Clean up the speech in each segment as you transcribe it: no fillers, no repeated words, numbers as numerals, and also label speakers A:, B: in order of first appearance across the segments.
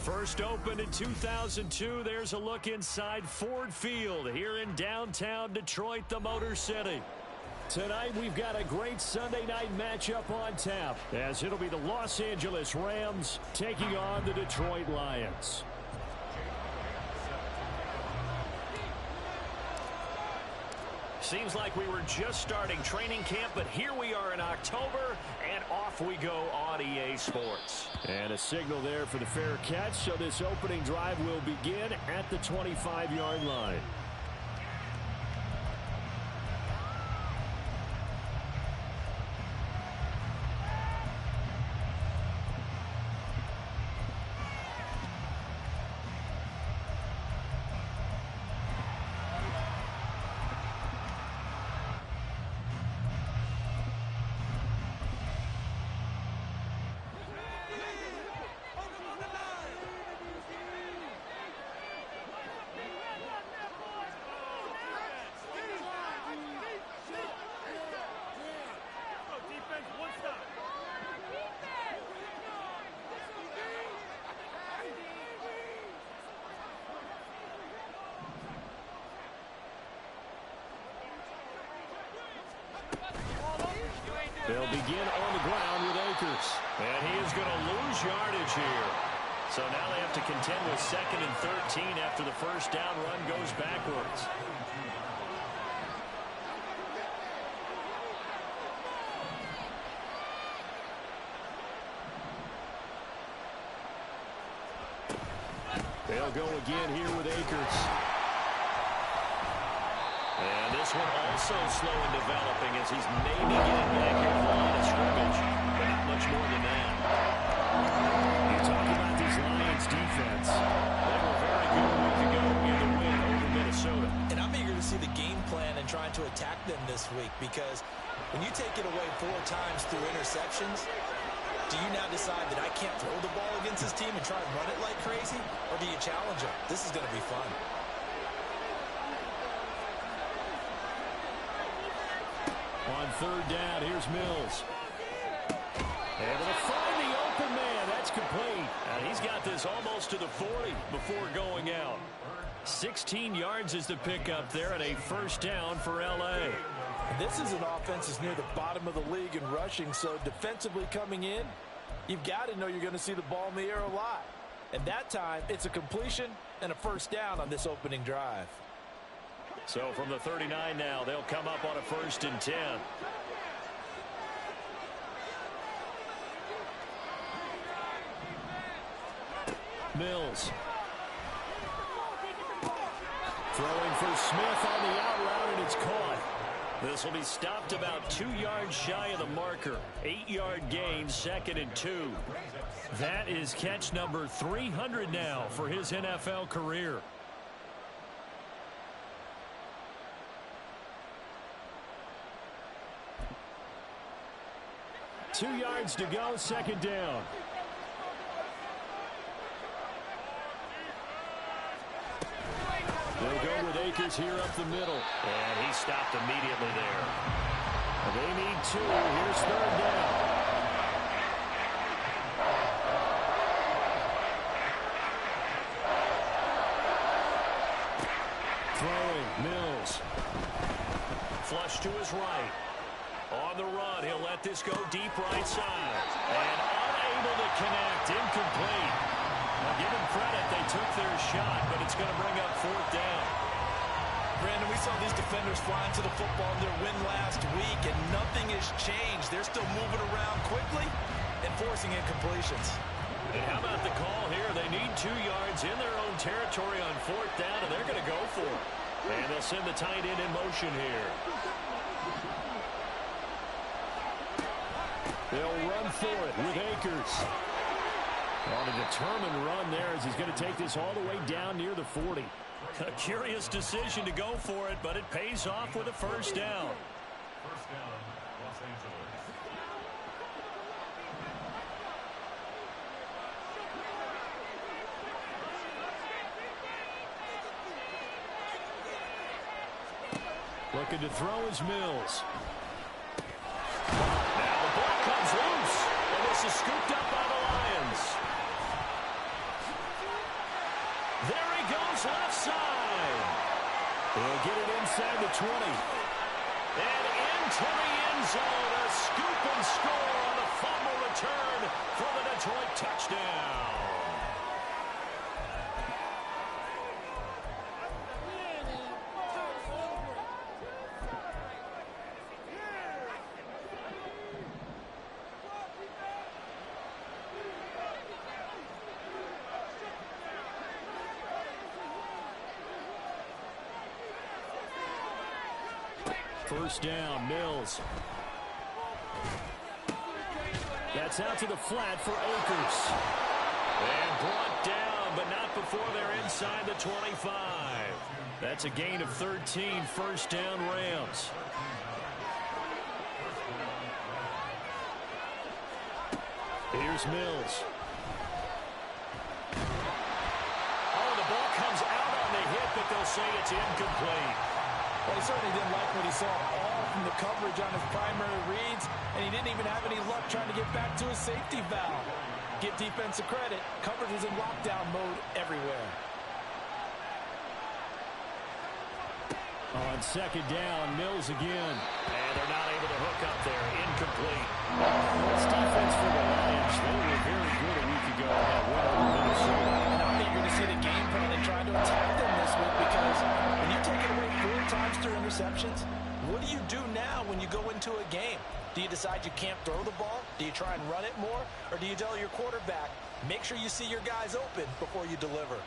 A: First opened in 2002, there's a look inside Ford Field here in downtown Detroit, the Motor City. Tonight, we've got a great Sunday night matchup on tap, as it'll be the Los Angeles Rams taking on the Detroit Lions. Seems like we were just starting training camp, but here we are in October, and off we go on EA Sports. And a signal there for the fair catch, so this opening drive will begin at the 25-yard line. They'll begin on the ground with Akers. And he is going to lose yardage here. So now they have to contend with 2nd and 13 after the first down run goes backwards. They'll go again here with Akers. And this one also slow in developing as he's maybe getting back here to the line of scrimmage, but not much more than that. You talk about this Lions defense. They were very good a week ago in the win over Minnesota.
B: And I'm eager to see the game plan and trying to attack them this week, because when you take it away 4 times through interceptions, do you now decide that I can't throw the ball against this team and try and run it like crazy? Or do you challenge them? This is going to be fun.
A: On 3rd down, here's Mills. Able to find the open man. That's complete. And he's got this almost to the 40 before going out. 16 yards is the pickup there, and a first down for L.A.
B: This is an offense that's near the bottom of the league in rushing, so defensively coming in, you've got to know you're going to see the ball in the air a lot. And that time, it's a completion and a first down on this opening drive.
A: So from the 39 now, they'll come up on a 1st and 10. Mills. Throwing for Smith on the out route, and it's caught. This will be stopped about 2 yards shy of the marker. 8-yard gain, 2nd and 2. That is catch number 300 now for his NFL career. Two yards to go, 2nd down. They'll go with Akers here up the middle. And he stopped immediately there. They need 2. Here's 3rd down. Throwing, Mills. Flush to his right. On the run, he'll let this go deep right side. And unable to connect, incomplete. Now give them credit, they took their shot, but it's going to bring up 4th down.
B: Brandon, we saw these defenders flying to the football in their win last week, and nothing has changed. They're still moving around quickly and forcing incompletions.
A: And how about the call here? They need 2 yards in their own territory on 4th down, and they're going to go for it. And they'll send the tight end in motion here. They'll run for it with Akers. On a determined run there as he's going to take this all the way down near the 40. A curious decision to go for it, but it pays off with a first down.
C: First down, Los Angeles.
A: Looking to throw is Mills. Now the ball comes loose, and this is scooped up by the Lions. goes left side. He'll get it inside the 20. And into the end zone. A scoop and score on the fumble return for the Detroit touchdown. First down, Mills. That's out to the flat for Akers. And brought down, but not before they're inside the 25. That's a gain of 13, first down Rams. Here's Mills. Oh, the ball comes out on the hit, but they'll say it's incomplete.
B: Well, he certainly didn't like what he saw all from the coverage on his primary reads, and he didn't even have any luck trying to get back to his safety valve. Give defensive credit. Coverage was in lockdown mode everywhere.
A: On second down, Mills again. And they're not able to hook up there. Incomplete. This defense for the Lions, they were very good a week ago in that win over Minnesota.
B: And I'm eager to see the game plan and try to attack them this week, because when you take it away 4 times through interceptions, what do you do now when you go into a game? Do you decide you can't throw the ball? Do you try and run it more? Or do you tell your quarterback, make sure you see your guys open before you deliver?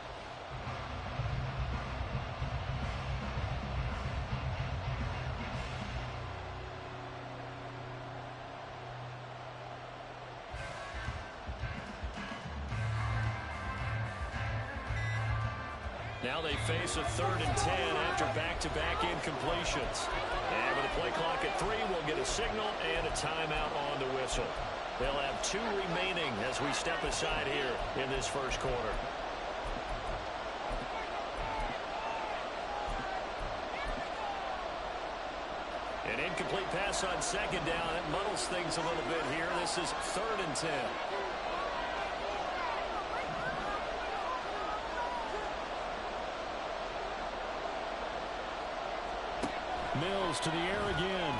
A: Now they face a 3rd and 10 after back-to-back incompletions. And with a play clock at 3, we'll get a signal and a timeout on the whistle. They'll have 2 remaining as we step aside here in this first quarter. An incomplete pass on second down. It muddles things a little bit here. This is 3rd and 10. Mills to the air again.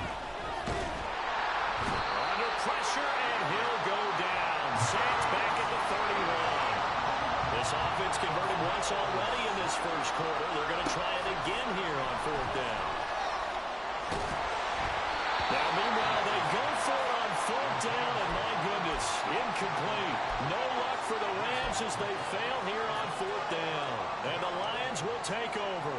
A: Under pressure, and he'll go down. Sacked back at the 31. This offense converted once already in this first quarter. They're going to try it again here on 4th down. Now, meanwhile, they go for it on 4th down, and my goodness, incomplete. No luck for the Rams as they fail here on 4th down. And the Lions will take over.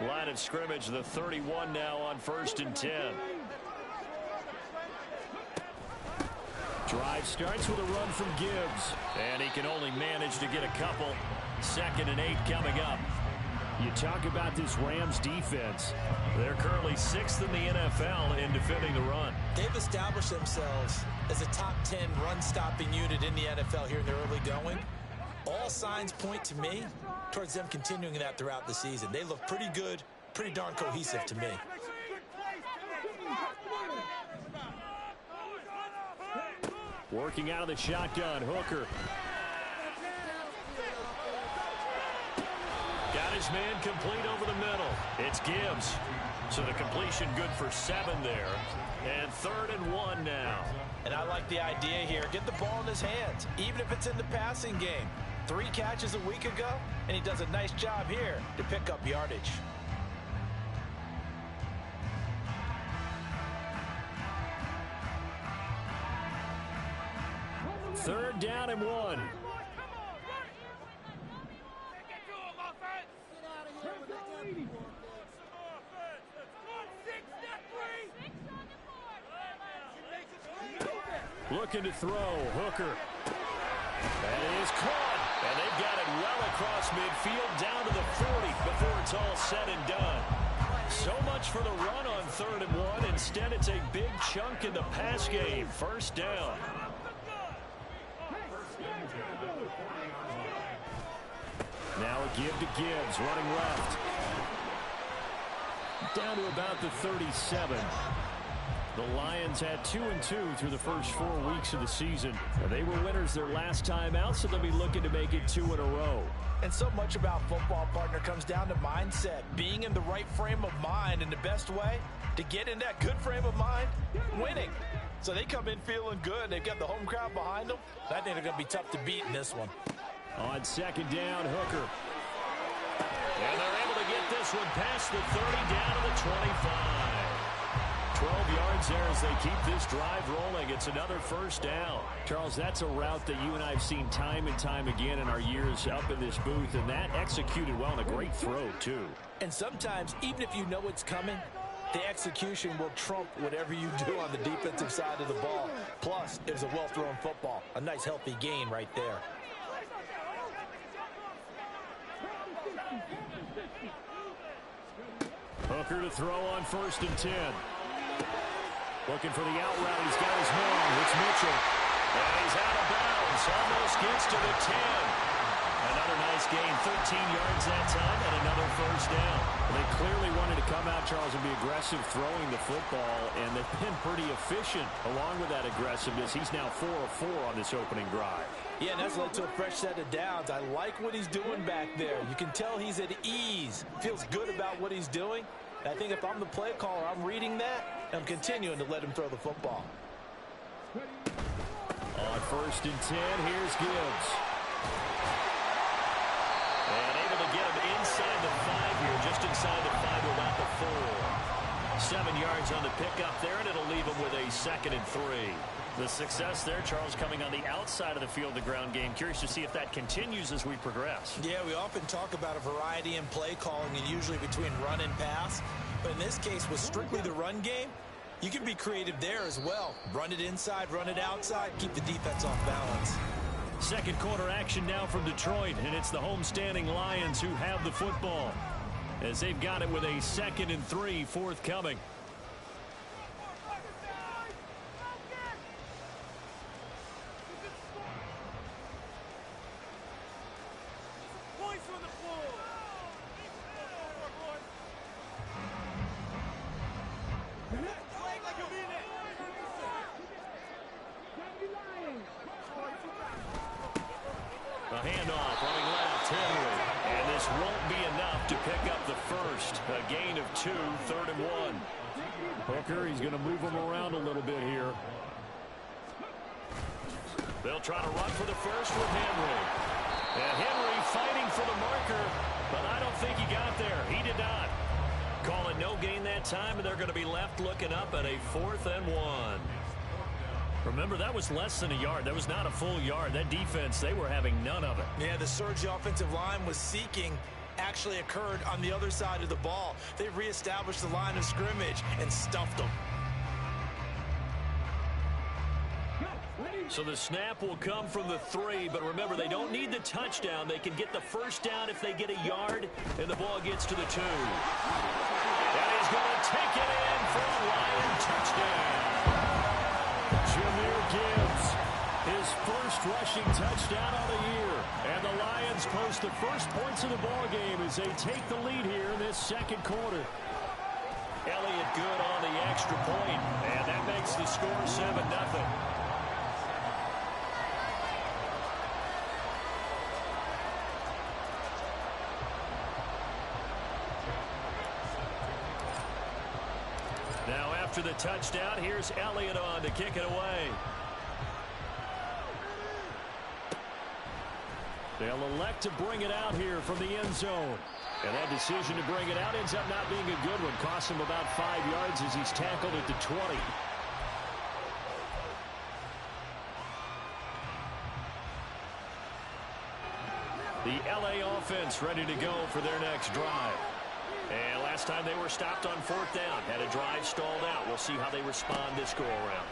A: Line of scrimmage, the 31 now on 1st and 10. Drive starts with a run from Gibbs. And he can only manage to get a couple. 2nd and 8 coming up. You talk about this Rams defense. They're currently 6th in the NFL in defending the run.
B: They've established themselves as a top 10 run-stopping unit in the NFL here in their early going. All signs point to me towards them continuing that throughout the season. They look pretty good, pretty darn cohesive to me.
A: Working out of the shotgun, Hooker. Got his man complete over the middle. It's Gibbs. So the completion good for 7 there. And 3rd and 1 now.
B: And I like the idea here. Get the ball in his hands, even if it's in the passing game. 3 catches a week ago, and he does a nice job here to pick up yardage.
A: Third down and 1. Looking to throw, Hooker. That is caught, and they've got it well across midfield down to the 40 before it's all said and done. So much for the run on 3rd and 1. Instead, it's a big chunk in the pass game. First down. Now a give to Gibbs, running left. Down to about the 37. The Lions had 2-2 through the first 4 weeks of the season. They were winners their last time out, so they'll be looking to make it 2 in a row.
B: And so much about football, partner, comes down to mindset. Being in the right frame of mind, and the best way to get in that good frame of mind, winning. So they come in feeling good. They've got the home crowd behind them. I think they're going to be tough to beat in this one.
A: On second down, Hooker. And they're able to get this one past the 30, down to the 25. 12 yards there as they keep this drive rolling. It's another first down. Charles, that's a route that you and I have seen time and time again in our years up in this booth, and that executed well, and a great throw, too.
B: And sometimes, even if you know it's coming, the execution will trump whatever you do on the defensive side of the ball. Plus, it was a well-thrown football. A nice, healthy gain right there.
A: Hooker to throw on 1st and 10. Looking for the out route. He's got his man. It's Mitchell. And he's out of bounds. Almost gets to the 10. Another nice gain. 13 yards that time and another first down. They clearly wanted to come out, Charles, and be aggressive throwing the football, and they've been pretty efficient along with that aggressiveness. He's now 4 of 4 on this opening drive.
B: Yeah, and that's led to a fresh set of downs. I like what he's doing back there. You can tell he's at ease. Feels good about what he's doing. I think if I'm the play caller, I'm reading that, and I'm continuing to let him throw the football.
A: On 1st and 10, here's Gibbs. And able to get him inside the 5 here, just inside the 5 without the 4. 7 yards on the pickup there, and it'll leave him with a 2nd and 3. The success there, Charles, coming on the outside of the field, the ground game. Curious to see if that continues as we progress.
B: Yeah, we often talk about a variety in play calling, and usually between run and pass. But in this case, with strictly the run game, you can be creative there as well. Run it inside, run it outside, keep the defense off balance.
A: Second quarter action now from Detroit, and it's the homestanding Lions who have the football as they've got it with a 2nd and 3 forthcoming. A handoff running left, Henry. And this won't be enough to pick up the first. A gain of 2, 3rd and 1. Hooker, he's going to move him around a little bit here. They'll try to run for the first with Henry. And Henry fighting for the marker, but I don't think he got there. He did not. Calling no gain that time, and they're going to be left looking up at a 4th and 1. Remember, that was less than a yard. That was not a full yard. That defense, they were having none of it.
B: Yeah, the surge the offensive line was seeking actually occurred on the other side of the ball. They reestablished the line of scrimmage and stuffed them.
A: So the snap will come from the 3, but remember, they don't need the touchdown. They can get the first down if they get a yard, and the ball gets to the 2. And he's going to take it in for a Lion touchdown. Jahmyr Gibbs, his first rushing touchdown of the year. And the Lions post the first points of the ball game as they take the lead here in this second quarter. Elliott good on the extra point, and that makes the score 7-0. Now after the touchdown, here's Elliott on to kick it away. They'll elect to bring it out here from the end zone. And that decision to bring it out ends up not being a good one. Costs him about 5 yards as he's tackled at the 20. The LA offense ready to go for their next drive. And last time they were stopped on 4th down. Had a drive stalled out. We'll see how they respond this go-around.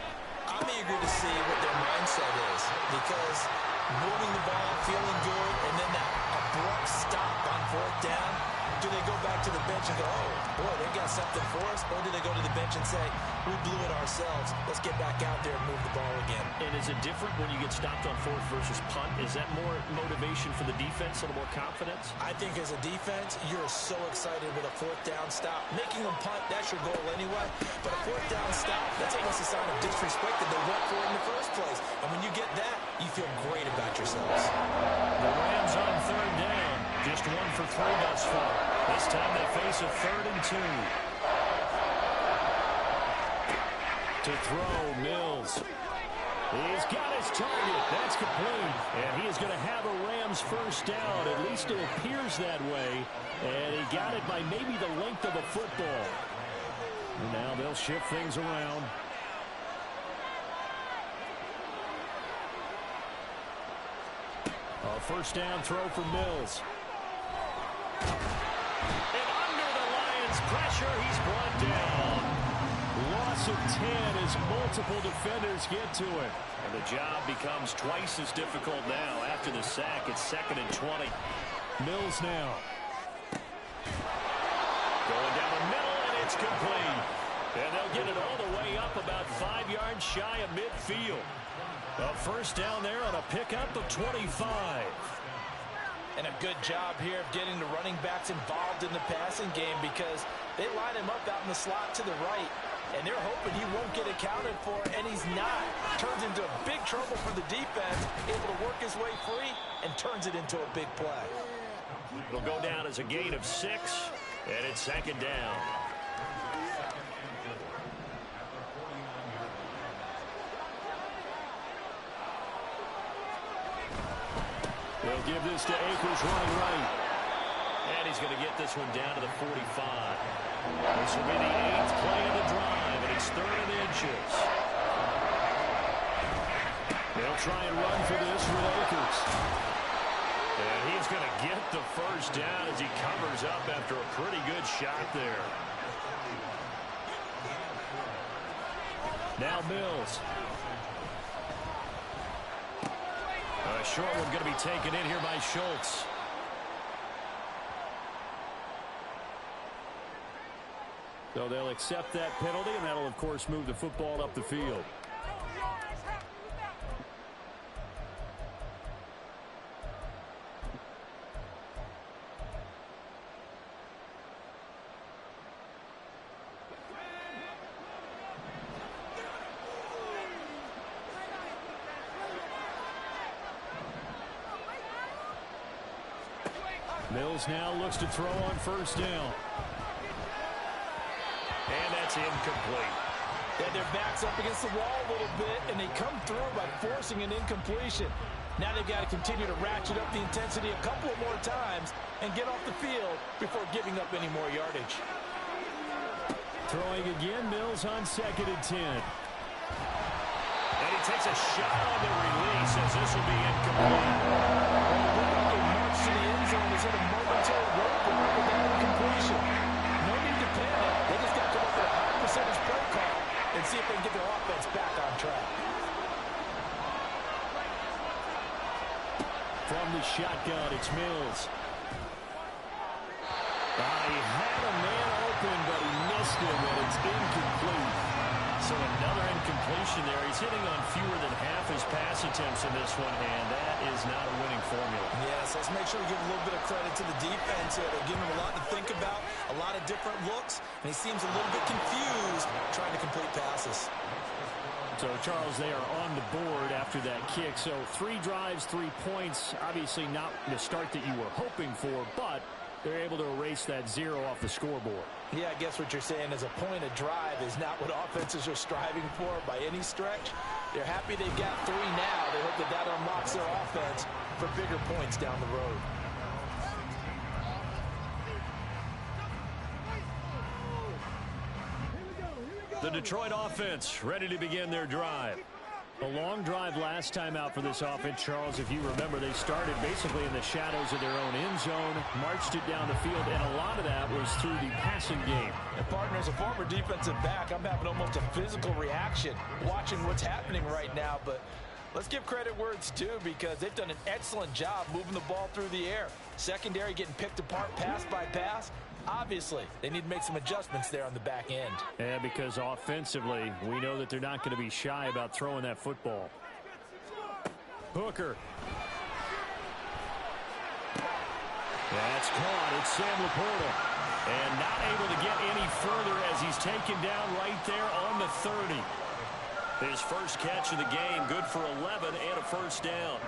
B: I'm eager to see what their mindset is, because moving the ball, feeling good, and then that abrupt stop on 4th down, do they go back to the bench and go, oh, boy, they got something for us, or do they go to the bench bench and say, we blew it ourselves. Let's get back out there and move the ball again.
A: And is it different when you get stopped on fourth versus punt? Is that more motivation for the defense, a little more confidence?
B: I think as a defense, you're so excited with a fourth down stop. Making them punt, that's your goal anyway. But a fourth down stop, that's almost a sign of disrespect that they went for it in the first place. And when you get that, you feel great about yourselves.
A: The Rams on third down. Just 1 for 3 thus far. This time they face a 3rd and 2. To throw, Mills. He's got his target. That's complete. And he is going to have a Rams first down. At least it appears that way. And he got it by maybe the length of a football. And now they'll shift things around. A first down throw for Mills. And under the Lions' pressure, he's brought down. Loss of 10 as multiple defenders get to it. And the job becomes twice as difficult now. After the sack, it's 2nd and 20. Mills now. Going down the middle, and it's complete. And they'll get it all the way up about 5 yards shy of midfield. A first down there on a pickup of 25.
B: And a good job here of getting the running backs involved in the passing game because they line him up out in the slot to the right. And they're hoping he won't get accounted for, and he's not. Turns into big trouble for the defense, able to work his way free, and turns it into a big play.
A: It'll go down as a gain of 6, and it's 2nd down. They'll give this to Akers running right. And he's going to get this one down to the 45. This will be the 8th play of the drive, and it's 3rd and inches. They'll try and run for this with Akers. And he's going to get the first down as he covers up after a pretty good shot there. Now Mills. A short one going to be taken in here by Schultz. So they'll accept that penalty, and that'll, of course, move the football up the field. Mills now looks to throw on first down. And that's incomplete.
B: Yeah, their back's up against the wall a little bit, and they come through by forcing an incompletion. Now they've got to continue to ratchet up the intensity a couple of more times and get off the field before giving up any more yardage.
A: Throwing again, Mills on 2nd and 10. And he takes a shot on the release as this will be incomplete.
B: Well, the march to the end zone is in a momentary roadblock with that incompletion. No need to panic. They just got to come up with a high percentage play call and see if they can get their offense back on track.
A: From the shotgun, it's Mills. He had a man open, but he missed him, and it's incomplete. So another incompletion there. He's hitting on fewer than half his pass attempts in this one, and that is not a winning formula.
B: Yes, let's make sure we give a little bit of credit to the defense here. They're giving him a lot to think about, a lot of different looks, and he seems a little bit confused trying to complete passes.
A: So, Charles, they are on the board after that kick. So 3 drives, 3 points. Obviously not the start that you were hoping for, but they're able to erase that 0 off the scoreboard.
B: Yeah, I guess what you're saying is a point of drive is not what offenses are striving for by any stretch. They're happy they've got 3 now. They hope that that unlocks their offense for bigger points down the road.
A: The Detroit offense ready to begin their drive. A long drive last time out for this offense, Charles. If you remember, they started basically in the shadows of their own end zone, marched it down the field, and a lot of that was through the passing game.
B: And partner, as a former defensive back, I'm having almost a physical reaction watching what's happening right now. But Let's give credit where it's due because they've done an excellent job moving the ball through the air. Secondary getting picked apart pass by pass. Obviously, they need to make some adjustments there on the back end.
A: Yeah, because offensively, we know that they're not going to be shy about throwing that football. Hooker. That's caught. It's Sam Laporta. And not able to get any further as he's taken down right there on the 30. His first catch of the game, good for 11 and a first down.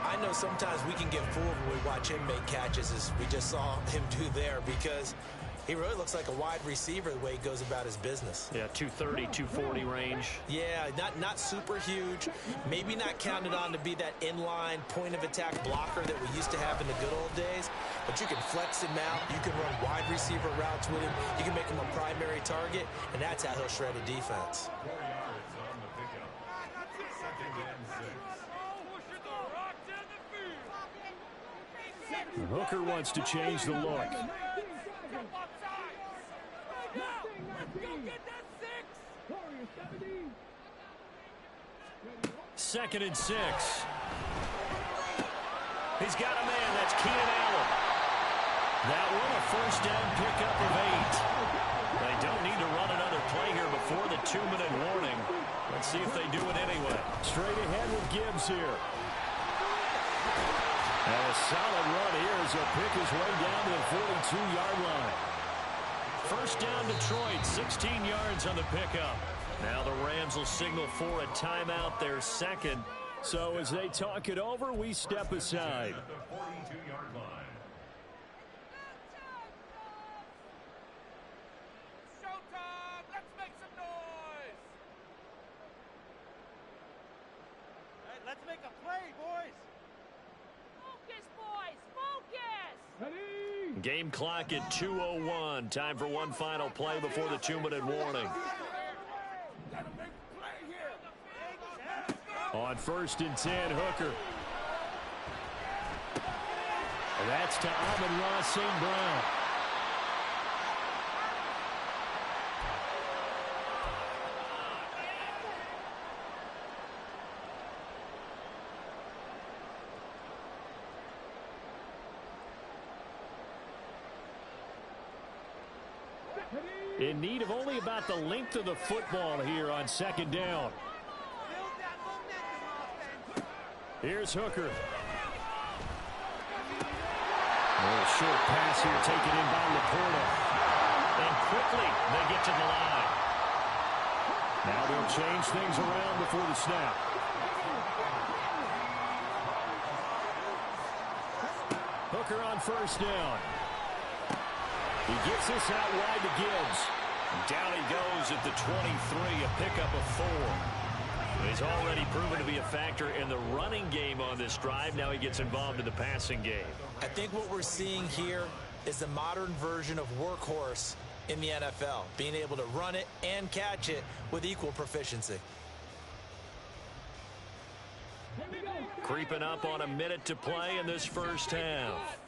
B: I know sometimes we can get fooled when we watch him make catches, as we just saw him do there, because he really looks like a wide receiver the way he goes about his business.
A: Yeah, 230, 240 range.
B: Yeah, not super huge. Maybe not counted on to be that inline point-of-attack blocker that we used to have in the good old days. But you can flex him out. You can run wide receiver routes with him. You can make him a primary target, and that's how he'll shred a defense.
C: 4 yards on the pickup. Second and 6.
A: Hooker wants to change the look. Second and 6. He's got a man. That's Keenan Allen. That one a first down pickup of 8. They don't need to run another play here before the 2-minute warning. Let's see if they do it anyway. Straight ahead with Gibbs here. And a solid run here as he'll pick his way down to the 42-yard line. First down Detroit, 16 yards on the pickup. Now the Rams will signal for a timeout, their second. So as they talk it over, we step aside.
C: At the 42-yard line.
D: Showtime! Let's make some noise! Hey, let's make a play, boys! Focus, boys! Focus!
A: Game clock at 2:01. Time for one final play before the 2-minute warning. On 1st and 10, Hooker. That's to Amon-Ra St. Brown. In need of only about the length of the football here on 2nd down. Here's Hooker. A short pass here taken in by Laporta. And quickly they get to the line. Now they'll change things around before the snap. Hooker on 1st down. He gets this out wide to Gibbs. Down he goes at the 23, a pickup of 4. He's already proven to be a factor in the running game on this drive. Now he gets involved in the passing game.
B: I think what we're seeing here is the modern version of workhorse in the NFL, being able to run it and catch it with equal proficiency.
A: Creeping up on a minute to play in this first half.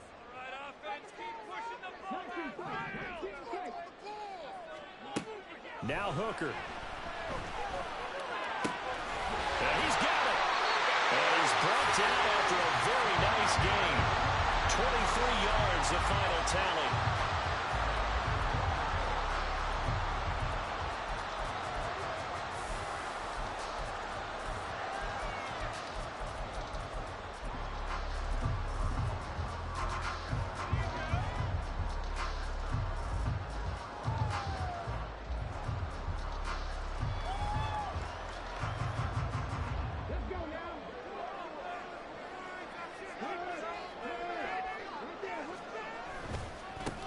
A: Now Hooker. And he's got it. And he's brought down after a very nice game. 23 yards, the final tally.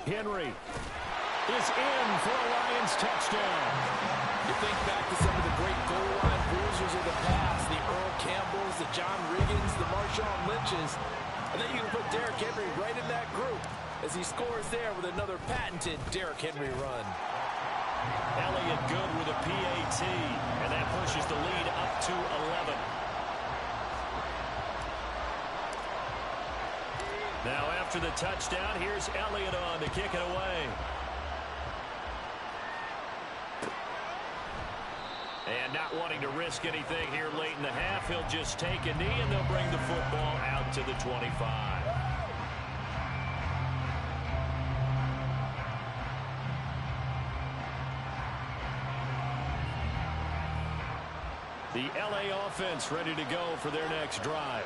A: Henry is in for a Lions touchdown.
B: You think back to some of the great goal line bruisers of the past, the Earl Campbells, the John Riggins, the Marshawn Lynches. I think you can put Derrick Henry right in that group as he scores there with another patented Derrick Henry run.
A: Elliott good with a PAT, and that pushes the lead up to 11. Now after the touchdown, here's Elliott on to kick it away. And not wanting to risk anything here late in the half, he'll just take a knee, and they'll bring the football out to the 25. The LA offense ready to go for their next drive.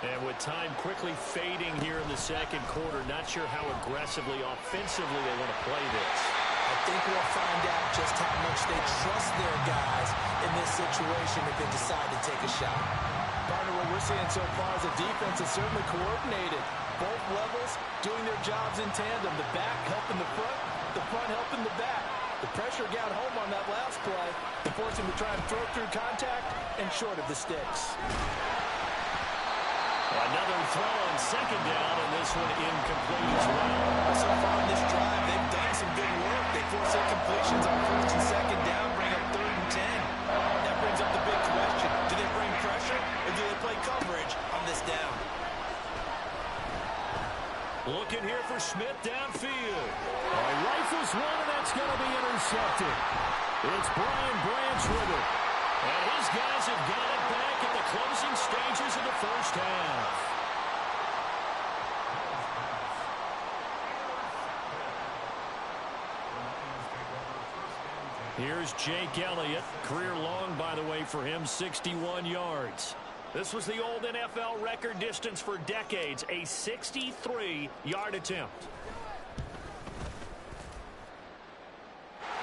A: And with time quickly fading here in the second quarter, not sure how aggressively, offensively they want to play this.
B: I think we'll find out just how much they trust their guys in this situation if they decide to take a shot. Partner, what we're seeing so far is the defense is certainly coordinated. Both levels doing their jobs in tandem. The back helping the front helping the back. The pressure got home on that last play to force him to try and throw through contact and short of the sticks.
A: Another throw on second down, and this one incomplete as well.
B: So far in this drive, they've done some good work. They force incompletions on first and second down, bring up 3rd and 10. That brings up the big question. Do they bring pressure, or do they play coverage on this down?
A: Looking here for Smith downfield. Rifles one, and that's going to be intercepted. It's Brian Branch with it. And his guys have got it back at the closing stages of the first half. Here's Jake Elliott. Career long, by the way, for him, 61 yards. This was the old NFL record distance for decades, a 63-yard attempt.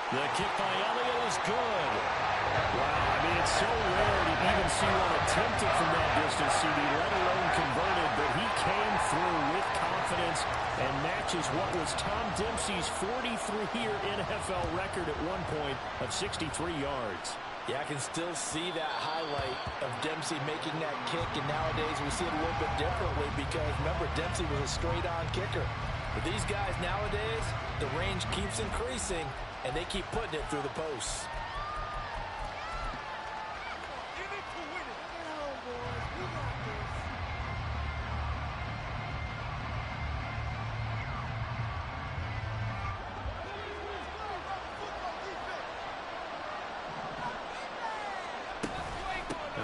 A: The kick by Elliott is good. Wow, I mean, it's so rare to even see one attempted from that distance, CD, let alone converted, but he came through with confidence and matches what was Tom Dempsey's 43-year NFL record at one point of 63 yards.
B: Yeah, I can still see that highlight of Dempsey making that kick, and nowadays we see it a little bit differently because, remember, Dempsey was a straight-on kicker. But these guys nowadays, the range keeps increasing, and they keep putting it through the posts.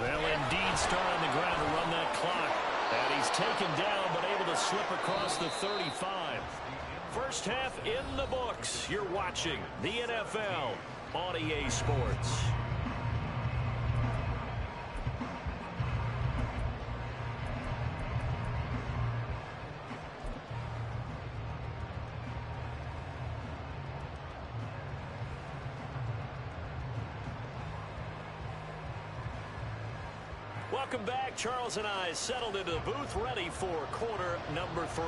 A: They'll indeed start on the ground to run that clock. And he's taken down, but able to slip across the 35. First half in the books. You're watching the NFL on EA Sports. Welcome back. Charles and I settled into the booth, ready for quarter number 3.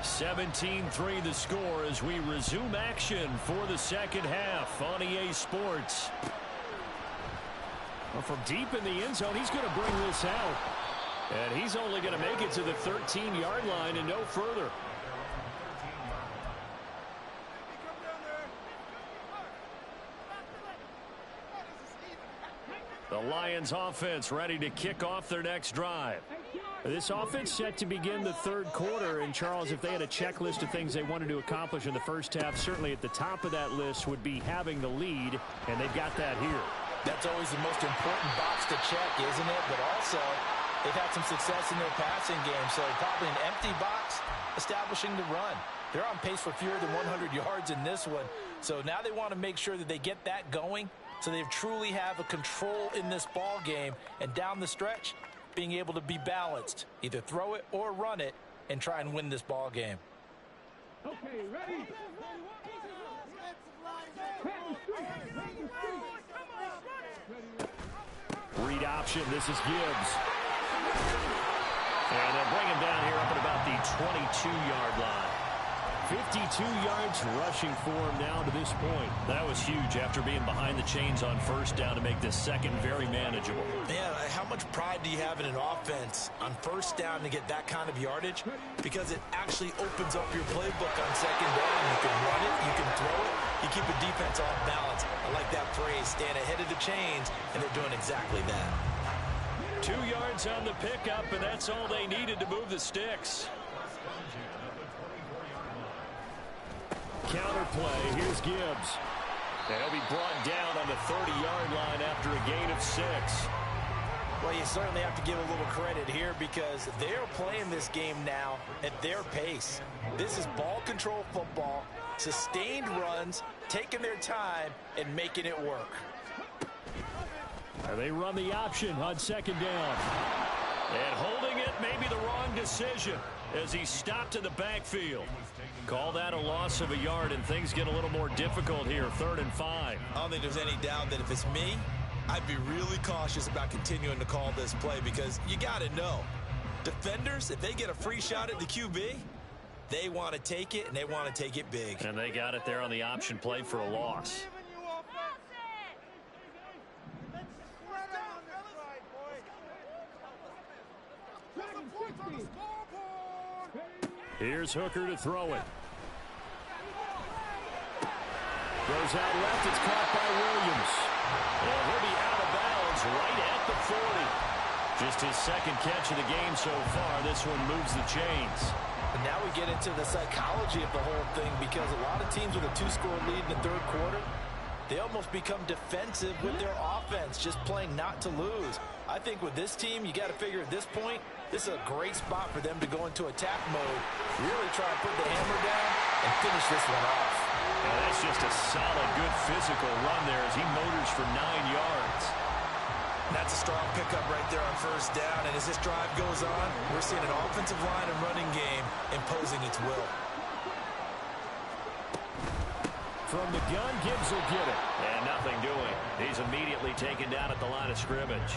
A: 17-3 the score as we resume action for the second half on EA Sports. Well, from deep in the end zone, he's going to bring this out. And he's only going to make it to the 13-yard line and no further. The Lions offense ready to kick off their next drive. This offense set to begin the third quarter. And, Charles, if they had a checklist of things they wanted to accomplish in the first half, certainly at the top of that list would be having the lead, and they've got that here.
B: That's always the most important box to check, isn't it? But also, they've had some success in their passing game, so probably an empty box establishing the run. They're on pace for fewer than 100 yards in this one, so now they want to make sure that they get that going so they truly have a control in this ball game, and down the stretch, being able to be balanced, either throw it or run it, and try and win this ball game.
D: Okay, ready?
A: Read option. This is Gibbs. And they'll bring him down here up at about the 22-yard line. 52 yards rushing for him now to this point. That was huge after being behind the chains on first down to make this second very manageable.
B: Man, how much pride do you have in an offense on first down to get that kind of yardage? Because it actually opens up your playbook on second down. You can run it, you can throw it, you keep a defense off balance. I like that phrase, stand ahead of the chains, and they're doing exactly that.
A: 2 yards on the pickup, and that's all they needed to move the sticks. Counter play. Here's Gibbs. And he'll be brought down on the 30-yard line after a gain of 6.
B: Well, you certainly have to give a little credit here because they're playing this game now at their pace. This is ball control football, sustained runs, taking their time, and making it work.
A: And they run the option on second down. And holding it may be the wrong decision as he stopped in the backfield. Call that a loss of a yard, and things get a little more difficult here, 3rd and 5.
B: I don't think there's any doubt that if it's me, I'd be really cautious about continuing to call this play because you got to know, defenders, if they get a free shot at the QB, they want to take it, and they want to take it big.
A: And they got it there on the option play for a loss. Here's Hooker to throw it. Goes out left. It's caught by Williams. And he'll be out of bounds right at the 40. Just his second catch of the game so far. This one moves the chains.
B: And now we get into the psychology of the whole thing because a lot of teams with a 2-score lead in the 3rd quarter, they almost become defensive with their offense, just playing not to lose. I think with this team, you got to figure at this point, this is a great spot for them to go into attack mode, really try to put the hammer down and finish this one off.
A: And that's just a solid, good physical run there as he motors for 9 yards.
B: That's a strong pickup right there on 1st down, and as this drive goes on, we're seeing an offensive line and running game imposing its will.
A: From the gun, Gibbs will get it. And nothing doing. He's immediately taken down at the line of scrimmage.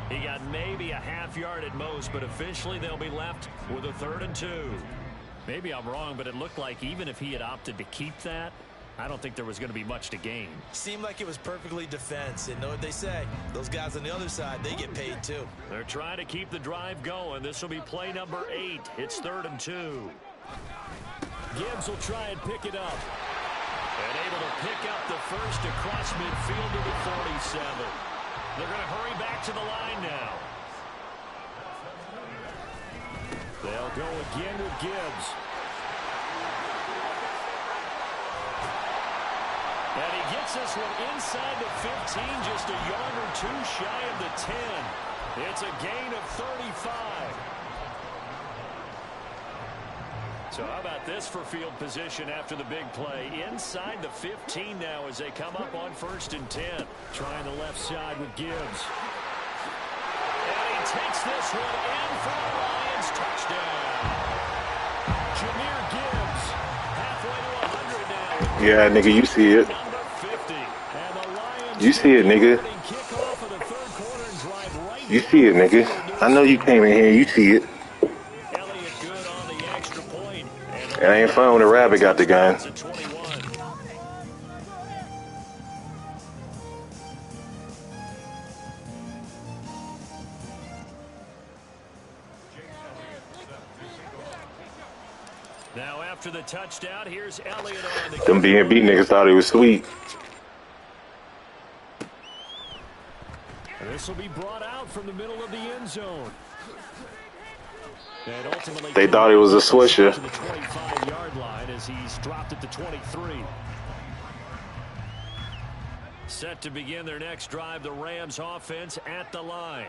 A: He got maybe a half yard at most, but officially they'll be left with a 3rd and 2. Maybe I'm wrong, but it looked like even if he had opted to keep that, I don't think there was going to be much to gain.
B: Seemed like it was perfectly defense. And know what they say, those guys on the other side, they get paid too.
A: They're trying to keep the drive going. This will be play number 8. It's 3rd and 2. Gibbs will try and pick it up. And able to pick up the first across midfield to the 47. They're going to hurry back to the line now. They'll go again with Gibbs. And he gets this one inside the 15, just a yard or 2 shy of the 10. It's a gain of 35. So how about this for field position after the big play? Inside the 15 now as they come up on 1st and 10. Trying the left side with Gibbs. And he takes this one in for the Lions touchdown. Jahmyr Gibbs halfway to 100 now.
E: Yeah, nigga, you see it.
A: Number 50. And the Lions
E: You see it, nigga.
A: kickoff of the 3rd quarter and drive right
E: You see it, nigga. I know you came in here. You see it. It ain't fun when the rabbit got the gun.
A: Now after the touchdown, here's Elliott on the
E: Them B&B niggas thought it was sweet.
A: This will be brought out from the middle of the end zone. And ultimately,
E: They thought it was a swisher.
A: to the 25-yard line as he's dropped at the 23. Set to begin their next drive, the Rams offense at the line.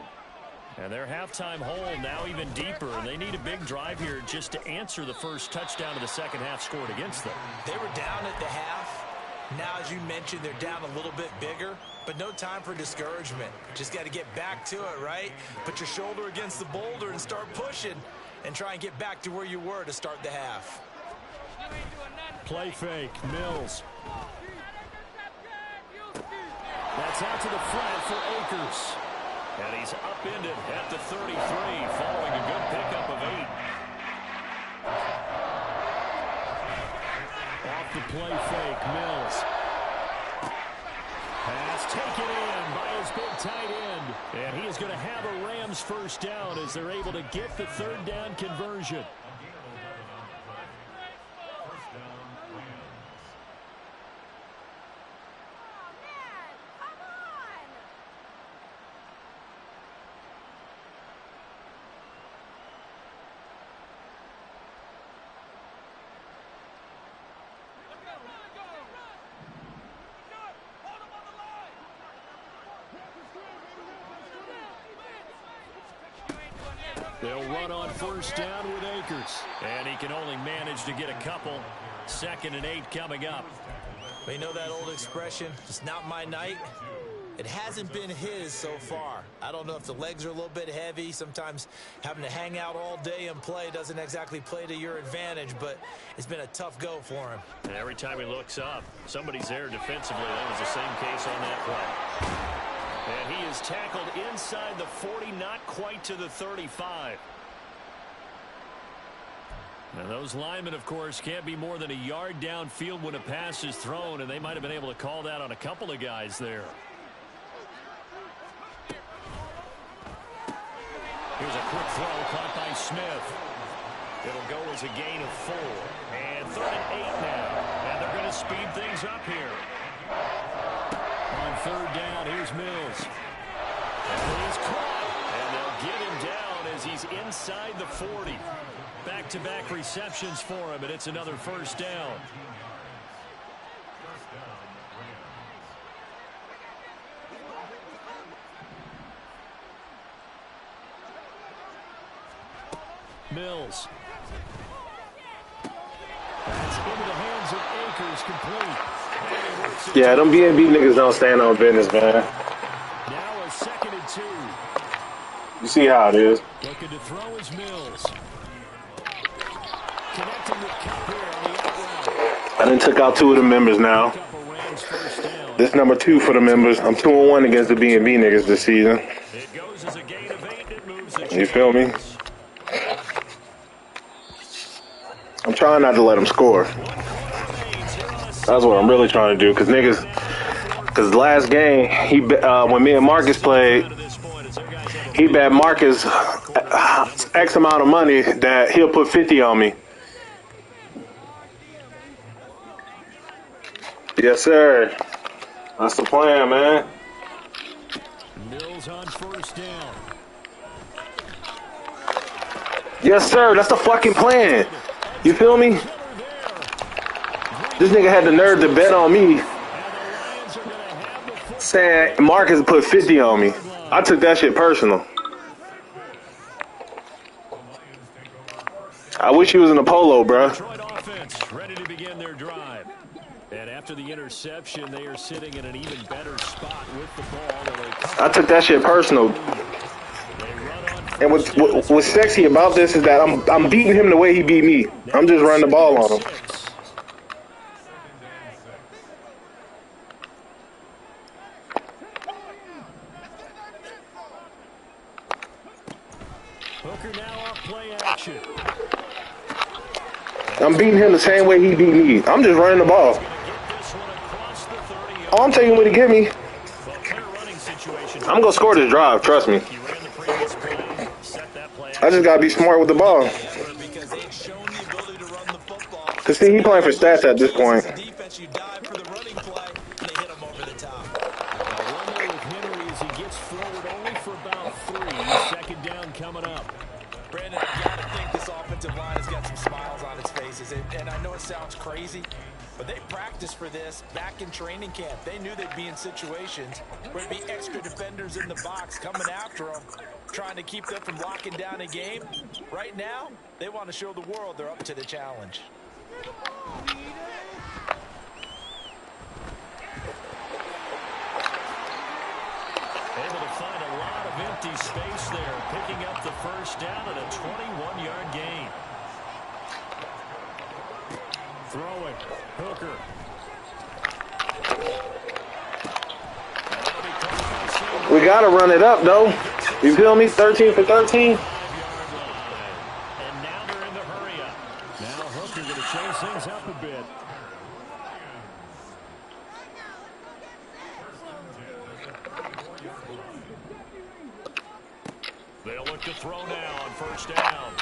A: And their halftime hole now even deeper, and they need a big drive here just to answer the first touchdown of the second half scored against them.
B: They were down at the half. Now, as you mentioned, they're down a little bit bigger, but no time for discouragement. Just got to get back to it, right? Put your shoulder against the boulder and start pushing and try and get back to where you were to start the half.
A: Play fake, Mills. That's out to the flat for Akers. And he's upended at the 33 following a good pickup of 8. Off the play fake, Mills. Pass taken in by his big tight end. And he is going to have a Rams first down as they're able to get the 3rd down conversion. They'll run on first down with Akers. And he can only manage to get a couple. 2nd and 8 coming up.
B: Well, you know that old expression, it's not my night? It hasn't been his so far. I don't know if the legs are a little bit heavy. Sometimes having to hang out all day and play doesn't exactly play to your advantage, but it's been a tough go for him.
A: And every time he looks up, somebody's there defensively. That was the same case on that play. And he is tackled inside the 40, not quite to the 35. Now those linemen, of course, can't be more than a yard downfield when a pass is thrown, and they might have been able to call that on a couple of guys there. Here's a quick throw caught by Smith. It'll go as a gain of 4. And 3rd and 8 now. And they're going to speed things up here. On 3rd down, here's Mills. And he's caught. And they'll get him down as he's inside the 40. Back-to-back receptions for him, and it's another 1st down. Mills. That's into the hands of Akers, complete.
E: Yeah, them B&B niggas don't stand on business, man.
A: Now a 2nd and 2.
E: You see how it is.
A: Looking to throw is Mills. Connecting with Cup here on the outroute.
E: I done took out 2 of the members now. This number 2 for the members. I'm 2-1 against the B&B niggas this season.
A: It goes as a gain of 8. It moves the
E: You feel me? I'm trying not to let him score. That's what I'm really trying to do, because last game, when me and Marcus played, he bet Marcus X amount of money that he'll put 50 on me. Yes, sir. That's the plan, man.
A: Mills on 1st down.
E: Yes, sir. That's the fucking plan. You feel me? This nigga had the nerve to bet on me, saying Marcus put 50 on me. I took that shit personal. I wish he was in a polo, bro.
A: Detroit offense ready to begin their drive. And after the interception, they are sitting in an even better spot with the ball.
E: I took that shit personal. And what's sexy about this is that I'm beating him the way he beat me. I'm just running the ball on him.
A: Hooker now off play action.
E: I'm beating him the same way he beat me. I'm just running the ball. All I'm taking what he give me. I'm going to score this drive, trust me. I just got to be smart with the ball. Because, see, he playing for stats at this point.
B: Brandon, I got to think this offensive line has got some smiles on its faces. And I know it sounds crazy, but they practiced for this back in training camp. They knew they'd be in situations where there'd be extra defenders in the box coming after them, trying to keep them from locking down a game. Right now, they want to show the world they're up to the challenge.
A: Able to find a lot of empty space there, picking up the 1st down and a 21-yard gain. Throwing, Hooker.
E: We got to run it up, though. You feel me? 13 for 13.
A: And now they're in the hurry up. Now Hooker going to chase things up a bit. They'll look to throw now on 1st down.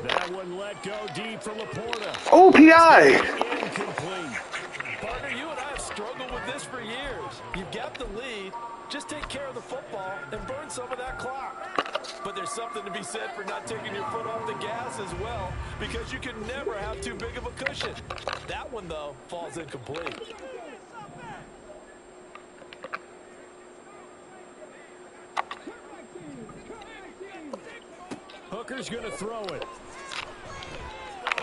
A: That one let go deep for Laporta.
E: Oh, PI.
A: Incomplete.
B: Partner, you and I have struggled with this for years. You've got the lead. Just take care of the football and burn some of that clock. But there's something to be said for not taking your foot off the gas as well, because you can never have too big of a cushion. That one, though, falls incomplete.
A: Hooker's going to throw it.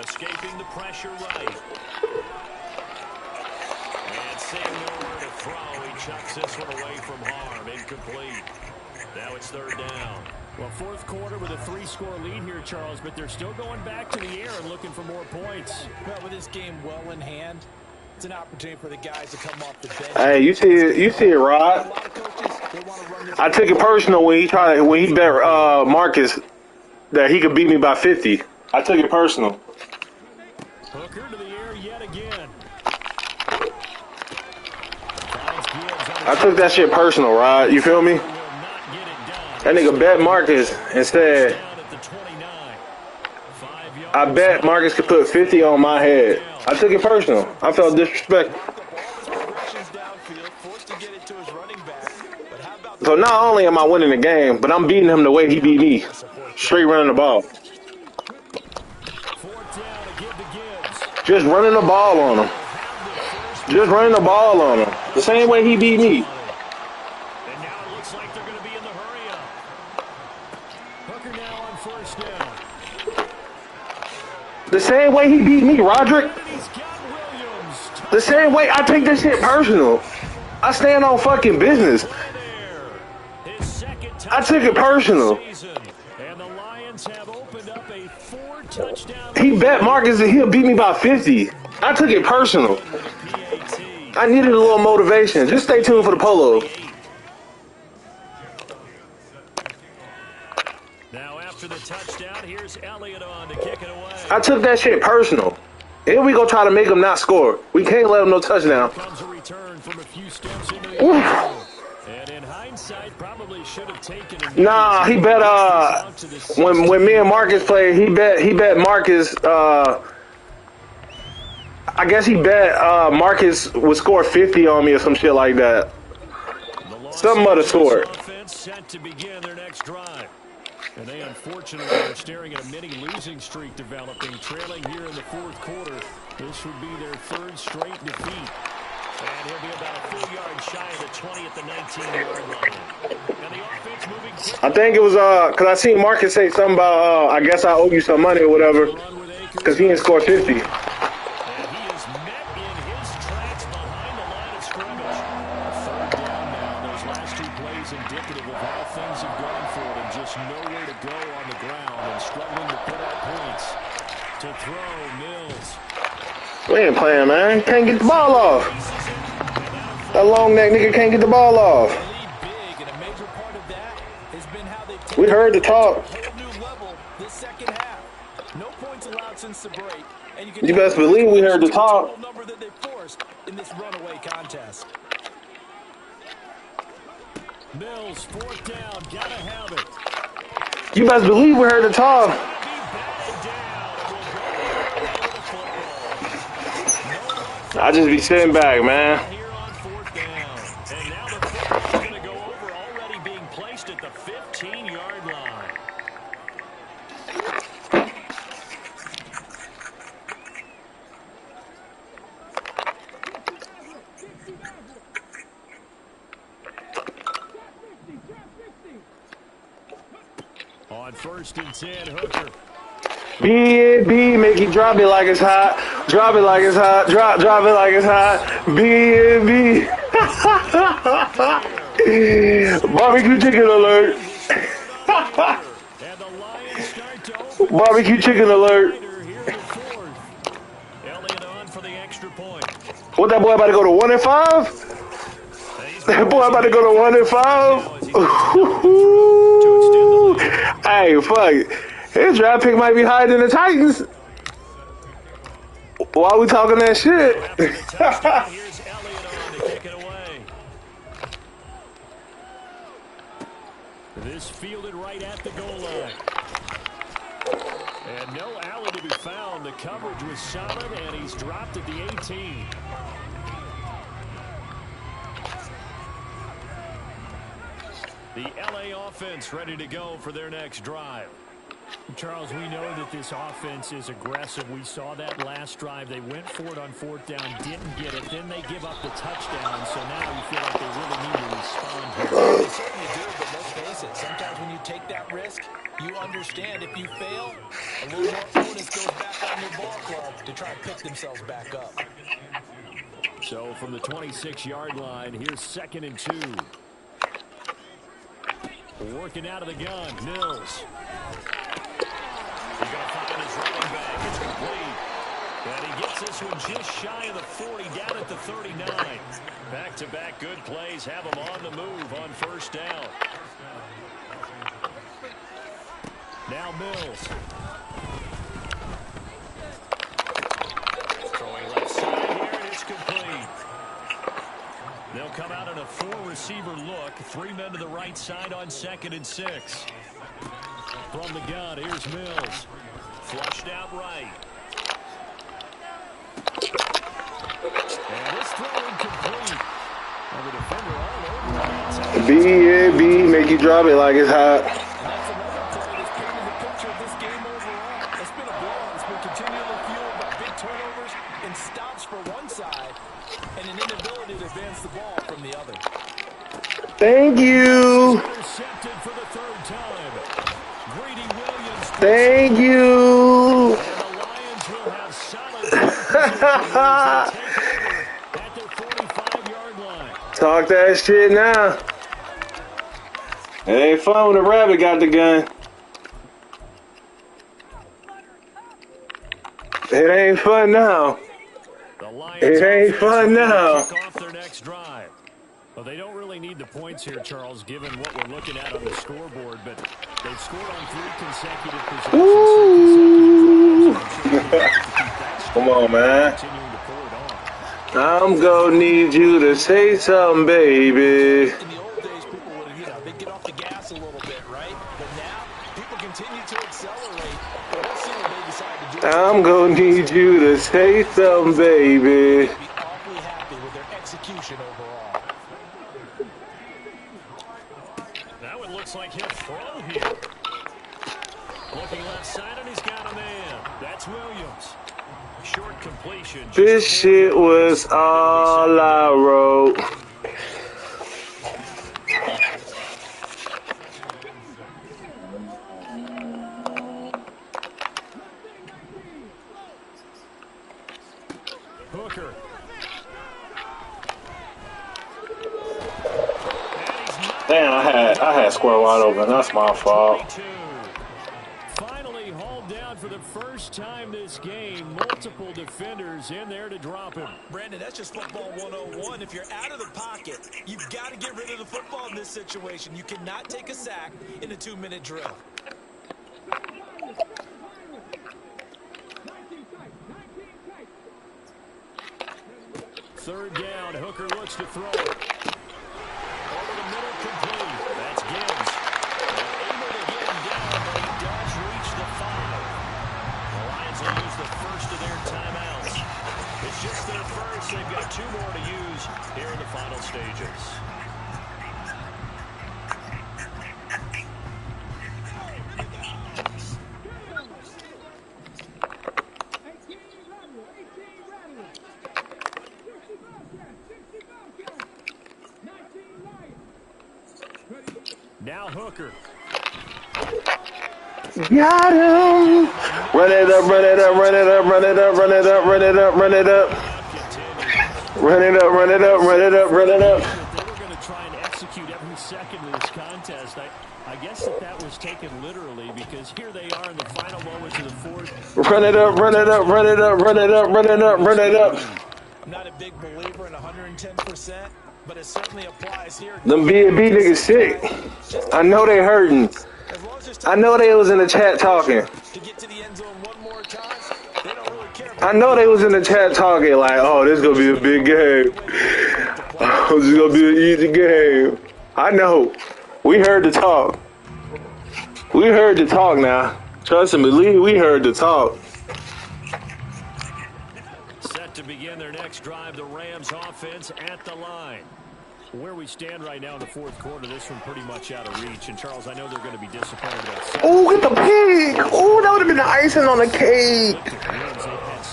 A: Escaping the pressure right. And seeing nowhere to throw, he chucks this one away from harm. Incomplete. Now it's third down. Well, fourth quarter with a 3-score lead here, Charles, but they're still going back to the air and looking for more points.
B: Well, with this game well in hand, it's an opportunity for the guys to come off the bench.
E: Hey, you see it, Rod. I took it personal when he bet Marcus that he could beat me by 50. I took it personal.
A: Hooker to the air yet again.
E: I took that shit personal, Rod. You feel me? That nigga bet Marcus and said, I bet Marcus could put 50 on my head. I took it personal. I felt disrespected. So not only am I winning the game, but I'm beating him the way he beat me. Straight running the ball. Just running the ball on him. Just running the ball on him. The same way he beat me.
A: And now it looks like they're going to be in the hurry-up. Hooker now on first down.
E: The same way he beat me, Roderick. The same way I take this shit personal. I stand on fucking business. I took it personal.
A: And the Lions have opened up a 4-touchdown.
E: He bet Marcus that he'll beat me by 50. I took it personal. I needed a little motivation. Just stay tuned for the polo.
A: Now after the touchdown, here's Elliott on to kick it away.
E: I took that shit personal. Here we go try to make him not score. We can't let him no touchdown.
A: Comes a return from a few steps into the and in hindsight, probably should have taken it.
E: Nah, he bet when me and Marcus played, he bet Marcus I guess he bet Marcus would score 50 on me or some shit like that. Something of the sort.
A: Offense set to begin their next drive. And they unfortunately are staring at a mini losing streak developing, trailing here in the fourth quarter. This would be their third straight defeat. And he'll be about a full yard shy of the 20 at the 19-yard line. And the offense moving quickly.
E: I think it was because I seen Marcus say something about I guess I owe you some money or whatever because he didn't score 50.
A: And he is met in his tracks behind the line of scrimmage. Third down now. Those last two plays indicative of how things have gone for them. Just nowhere to go on the ground and struggling to put up points. To throw, Mills.
E: We ain't playing, man. Can't get the ball off. That long neck nigga can't get the ball off. We heard the talk. You best believe we heard the talk.
A: Mills, fourth down, gotta have it.
E: You best believe we heard the talk. I just be sitting back, man.
A: Here on fourth down. And now the football's going to go over, already being placed at the 15-yard line. On first and 10, Hooker.
E: B, make it drop it like it's hot. Drop it like it's hot. Drop it like it's hot. B. Barbecue chicken alert. Barbecue chicken alert. What, that boy about to go to 1 and 5? That boy about to go to 1 and 5? Hey, fuck. His draft pick might be higher than the Titans. Why are we talking that shit?
A: Here's Elliott on to kick it away. This fielded right at the goal line. And no alley to be found. The coverage was solid, and he's dropped at the 18. The LA offense ready to go for their next drive. Charles, we know that this offense is aggressive. We saw that last drive. They went for it on fourth down, didn't get it. Then they give up the touchdown, so now you feel like they really need to respond here.
B: They certainly do, but let's face it, sometimes when you take that risk, you understand if you fail, a little more onus goes back on your ball club to try and pick themselves back up.
A: So from the 26-yard line, here's 2nd and 2. Working out of the gun, Mills. He's going to find his running back. It's complete. And he gets this one just shy of the 40, down at the 39. Back-to-back good plays have him on the move on first down. Now Mills. Throwing left side here, and it's complete. They'll come out in a 4-receiver look. 3 men to the right side on 2nd and 6. From the gun, here's Mills. Flushed out right. And this throw incomplete. And the defender all over that.
E: B, make you drop it like it's hot.
B: And that's another play that's painted the picture of this game overall. It's been a blowout. It's been continually fueled by big turnovers and stops for one side and an inability to advance the ball from the other.
E: Thank you.
A: Intercepted for the 3rd time. Greedy Williams.
E: Thank you.
A: And the Lions will have solid at their 45-yard line.
E: Talk that shit now. It ain't fun when the rabbit got the gun. It ain't fun now. It ain't fun now.
A: Kick off their next drive. Well, they don't really need the points here, Charles, given what we're looking at on the scoreboard, but they've scored on 3 consecutive possessions.
E: Woo! Come on, man.
A: Continuing to pour it on.
E: I'm gonna need you to say something, baby.
B: In the old days, people would, they'd get off the gas a little bit, right? But now, people continue to accelerate. But let's see what they decide to do.
E: I'm gonna need you to say something, baby.
B: Be awfully happy with their execution overall.
A: Now it looks like he'll throw here. Looking left side, and he's got a man. That's Williams. Short completion.
E: This shit was all I wrote.
A: Hooker.
E: Damn, I had square wide open. That's my fault.
A: Finally hauled down for the first time this game. Multiple defenders in there to drop him.
B: Brandon, that's just football 101. If you're out of the pocket, you've got to get rid of the football in this situation. You cannot take a sack in a 2-minute drill.
A: Third down, Hooker looks to throw it. Over the middle, complete. That's Gibbs. Able to get him down, but he does reach the 5. The Lions will use the first of their timeouts. It's just their first. They've got 2 more to use here in the final stages. Now Hooker.
E: Got him. Run it up, run it up, run it up, run it up, run it up, run it up, run it up. Run it up, run it up, run it up, run it up.
A: They were going to try and execute every second of this contest. I guess that was taken literally because here they are in the final moments of the 4th.
E: Run it up, run it up, run it up, run it up, run it up, run it up.
B: I'm not a big believer in 110%, but it certainly applies here.
E: Them B&B niggas sick. I know they hurting. I know they was in the chat talking.
B: To get to the end zone one more time, they don't really care.
E: I know they was in the chat talking like, oh, this is going to be a big game. Oh, this is going to be an easy game. I know. We heard the talk. We heard the talk now. Trust and believe, we heard the talk.
A: Set to begin their next drive, the Rams offense at the line. Where we stand right now in the fourth quarter, this one pretty much out of reach. And, Charles, I know they're going to be disappointed about
E: Oh, get the pig. Oh, that would have been the icing on the cake.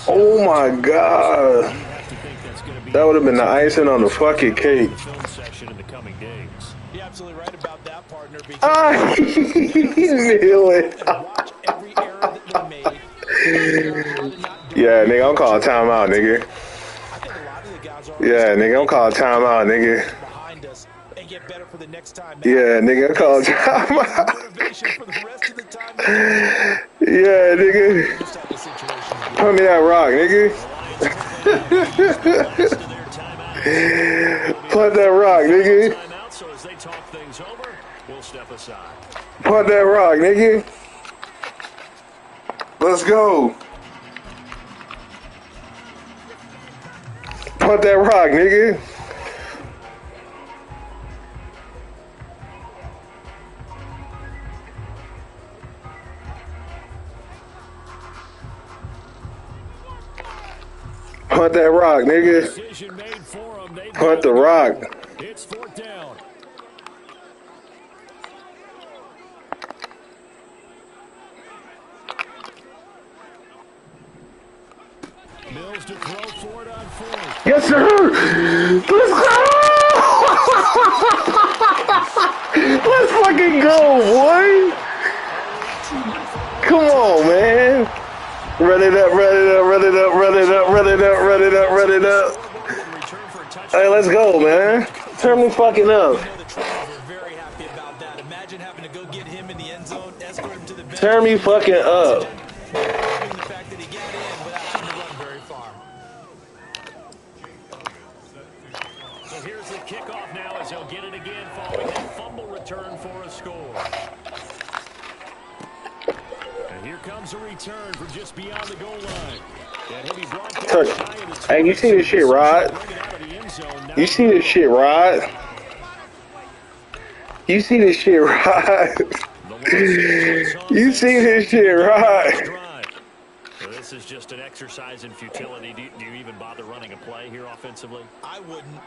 E: Oh, my God. That would have been the icing on the fucking cake.
B: You're absolutely right about that, partner.
E: Ah, he knew it.
B: Watch every error that they made.
E: Yeah, nigga, I'm calling timeout, nigga.
B: I think a lot of the guys are
E: Yeah, nigga, I'm calling timeout, nigga.
B: behind us and get better for the next time.
E: Yeah, nigga, I'm calling timeout.
B: Motivation for the rest of the time.
E: Yeah, nigga.
B: This type of situation.
E: Put me that rock, nigga. Put that rock, nigga.
A: So as they talk things over, we'll step aside.
E: Put that rock, nigga. Let's go. Put that rock, nigga. Punt that rock, nigga.
A: Decision made for them.
E: Punt the rock.
A: It's fourth down. Mills to throw for it on fourth.
E: Yes, sir. Let's go. Let's fucking go, boy. Come on, man. Run it up, run it up, run it up, run it up, run it up, run it up, run it up. Hey, let's go, man. Turn me fucking up.
B: Very happy about that. Imagine having to go get him in the end zone, escort him to the bench.
E: Turn me fucking up.
B: The fact that he got in without having to run very far.
A: So here's the kickoff now as they'll get it again following that fumble return for a score. And here comes a return from just beyond the goal line. And he'll be brought down high at his
E: Hey, you see this shit, Rod? You see this shit, Rod? You see this shit, Rod? You see this shit, Rod?
A: So this is just an exercise in futility. Do you even bother running a play here offensively?
B: I wouldn't,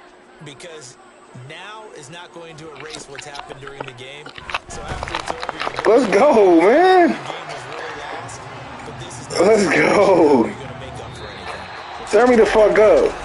B: because now is not going to erase what's happened during the game. So after it's over,
E: Let's go, man.
B: the game was really lost. But this is
E: Let's go.
B: you're going to make up for anything.
E: Turn me the fuck up.